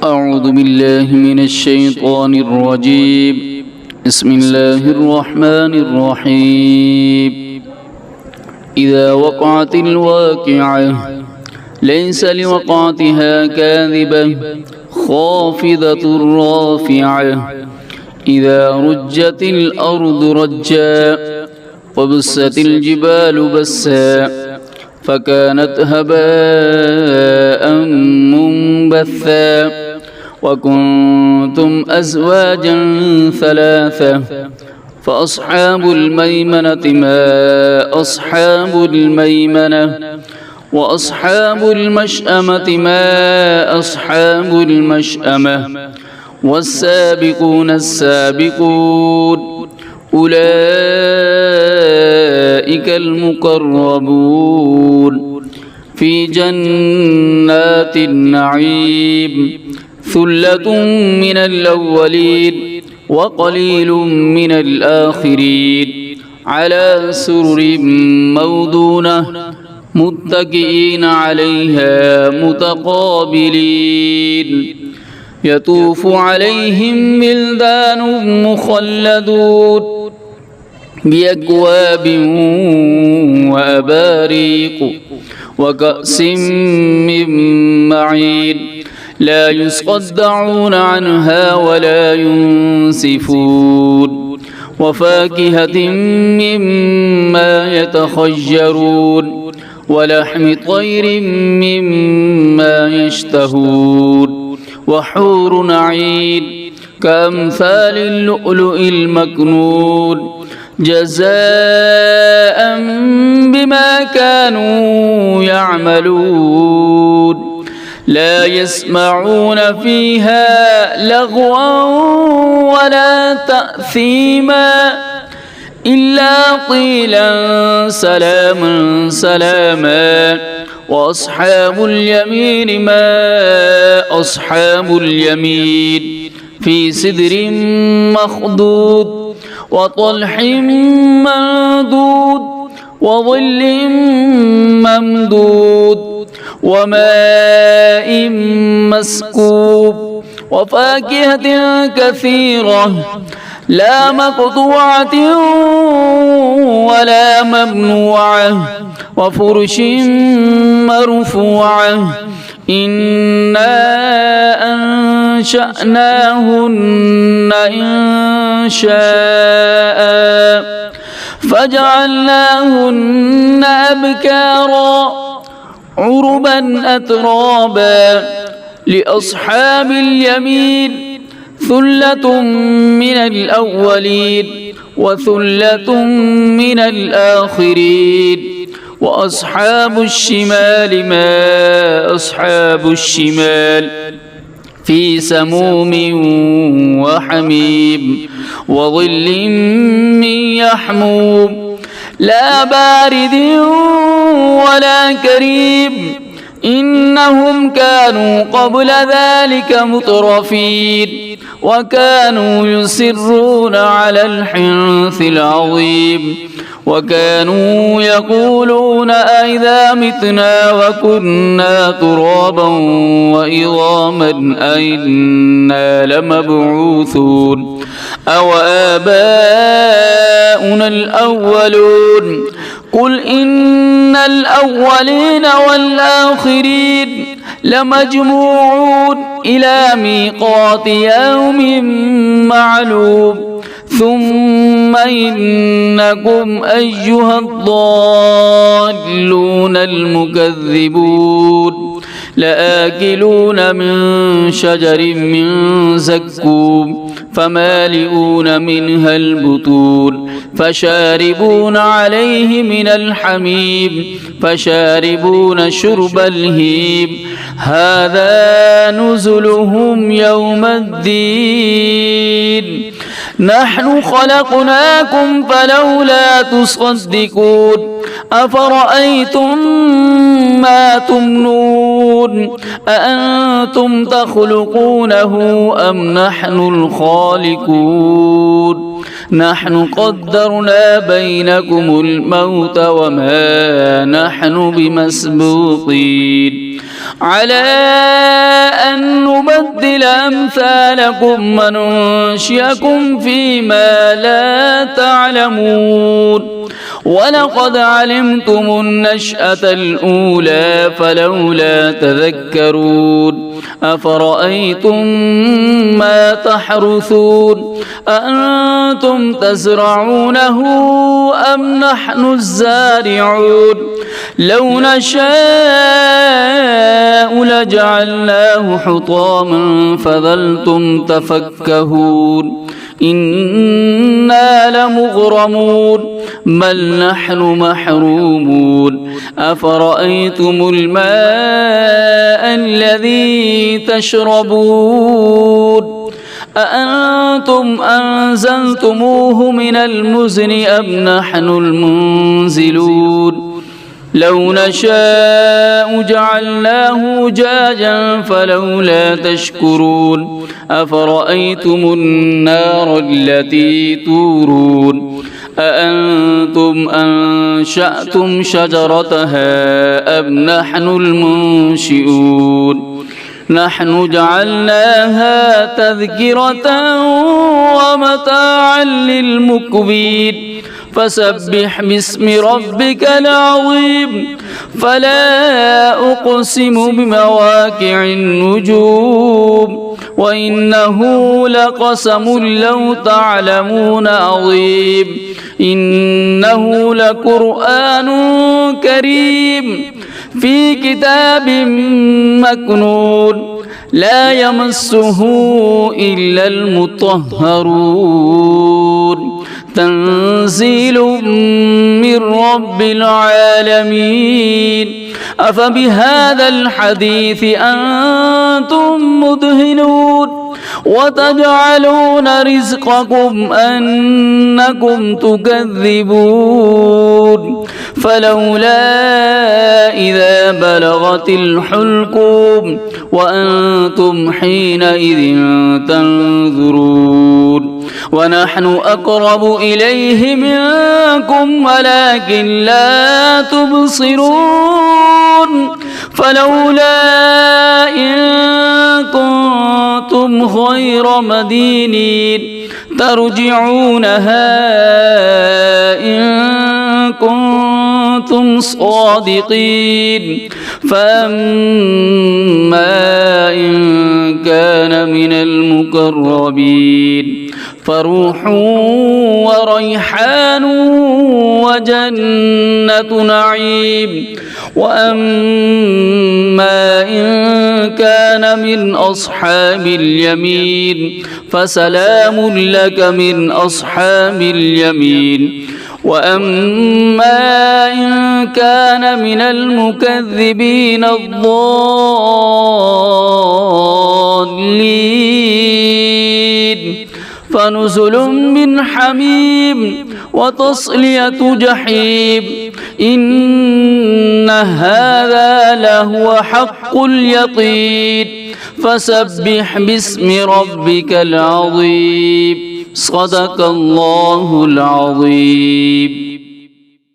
أعوذ بالله من الشيطان الرجيم. بسم الله الرحمن الرحيم. إذا وقعت الواقعة ليس لوقعتها كاذبة خافضة رافعة إذا رجت الأرض رجا وبست الجبال بسا فكانت هباء منبثا وكنتم أزواجا ثلاثة فأصحاب الميمنة ما أصحاب الميمنة وأصحاب المشأمة ما أصحاب المشأمة والسابقون السابقون أولئك المقربون في جنات النعيم ثلة من الأولين وقليل من الآخرين على سرر موضونة متكئين عليها متقابلين يطوف عليهم ولدان مخلدون بأكواب وأباريق وكأس من معين لا يصدعون عنها ولا ينسفون وفاكهة مما يتخيرون ولحم طير مما يشتهون وحور عين كأمثال اللؤلؤ المكنون جزاء بما كانوا يعملون لا يسمعون فيها لغوا ولا تأثيما إلا قيلا سلاما سلاما وأصحاب اليمين ما أصحاب اليمين في سدر مخضود وطلح منضود وظل ممدود وماء مسكوب وفاكهة كثيرة لا مقطوعة ولا ممنوعة وفرش مرفوعة إنا أنشأناهن إنشاء فجعلناهن أبكارا عربا أترابا لأصحاب اليمين ثلة من الأولين وثلة من الآخرين وأصحاب الشمال ما أصحاب الشمال في سموم وحميم وظل من يحموم لا بارد ولا كريم إنهم كانوا قبل ذلك مترفين وكانوا يصرون على الحنث العظيم وكانوا يقولون أئذا متنا وكنا ترابا وعظاما أئنا لمبعوثون أو آباؤنا الأولون قل إن الأولين والآخرين لمجموعون إلى ميقات يوم معلوم ثم إنكم أيها الضالون المكذبون لآكلون من شجر من زقوم فمالئون منها البطون فشاربون عليه من الحميم فشاربون شرب الهيم هذا نزلهم يوم الدين نحن خلقناكم فلولا تصدقون أفرأيتم ما تمنون أأنتم تخلقونه أم نحن الخالقون نحن قدرنا بينكم الموت وما نحن بمسبوقين على أن نبدل أمثالكم وننشئكم فيما لا تعلمون ولقد علمتم النشأة الأولى فلولا تذكرون أفرأيتم ما تحرثون أأنتم تزرعونه أم نحن الزارعون لو نشاء لجعلناه حطاما فظلتم تفكهون إنا لمغرمون بل نحن محرومون أفرأيتم الماء الذي تشربون أأنتم أنزلتموه من المزن أم نحن المنزلون لو نشاء جعلناه أجاجا فلولا تشكرون أفرأيتم النار التي تورون أأنتم أنشأتم شجرتها أم نحن المنشئون نحن جعلناها تذكرة ومتاعا للمقوين فسبح باسم ربك العظيم فلا أقسم بمواقع النجوم وإنه لقسم لو تعلمون عظيم إنه لقرآن كريم في كتاب مكنون لا يمسه إلا المطهرون تنزيل من رب العالمين أفبهذا الحديث أنتم مدهنون وتجعلون رزقكم أنكم تكذبون فلولا إذا بلغت الحلقوم وأنتم حينئذ تنظرون ونحن أقرب إليه منكم ولكن لا تبصرون فلولا إن كنتم غير مدينين ترجعونها إن كنتم صادقين فأما إن كان من المقربين فروح وريحان وجنة نعيم وأما إن كان من أصحاب اليمين فسلام لك من أصحاب اليمين وأما إن كان من المكذبين الضالين فنزل من حميم وتصلية جحيم إن هذا لهو حق اليقين فسبح باسم ربك العظيم صدق الله العظيم.